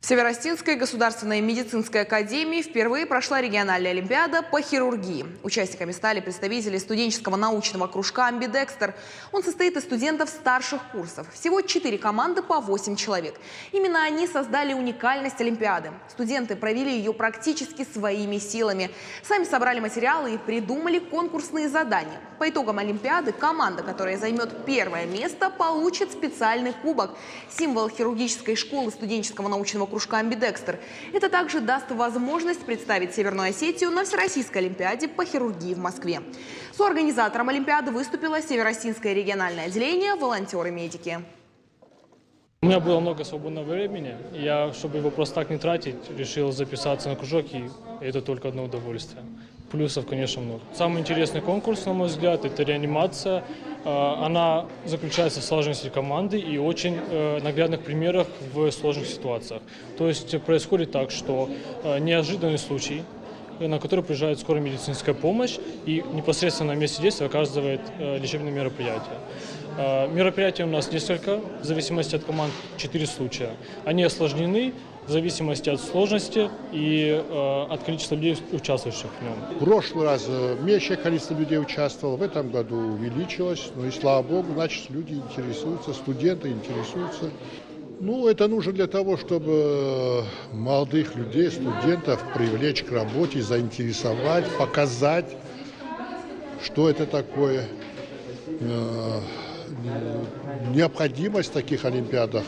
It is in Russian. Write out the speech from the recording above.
В Северостинской государственной медицинской академии впервые прошла региональная олимпиада по хирургии. Участниками стали представители студенческого научного кружка «Амбидекстер». Он состоит из студентов старших курсов. Всего 4 команды по 8 человек. Именно они создали уникальность олимпиады. Студенты провели ее практически своими силами. Сами собрали материалы и придумали конкурсные задания. По итогам олимпиады команда, которая займет первое место, получит специальный кубок – символ хирургической школы студенческого научного кружка «Амбидекстер». Это также даст возможность представить Северную Осетию на Всероссийской олимпиаде по хирургии в Москве. Соорганизатором олимпиады выступило Северостинское региональное отделение «Волонтеры-медики». У меня было много свободного времени, и я, чтобы его просто так не тратить, решил записаться на кружок, и это только одно удовольствие. Плюсов, конечно, много. Самый интересный конкурс, на мой взгляд, это реанимация. Она заключается в сложности команды и очень наглядных примерах в сложных ситуациях. То есть происходит так, что неожиданный случай, на который приезжает скорая медицинская помощь и непосредственно на месте действия оказывает лечебное мероприятие. Мероприятий у нас несколько, в зависимости от команд 4 случая. Они осложнены в зависимости от сложности и от количества людей, участвующих в нем. В прошлый раз меньшее количество людей участвовало, в этом году увеличилось. Ну и слава богу, значит, люди интересуются, студенты интересуются. Ну, это нужно для того, чтобы молодых людей, студентов привлечь к работе, заинтересовать, показать, что это такое. Необходимость в таких олимпиадах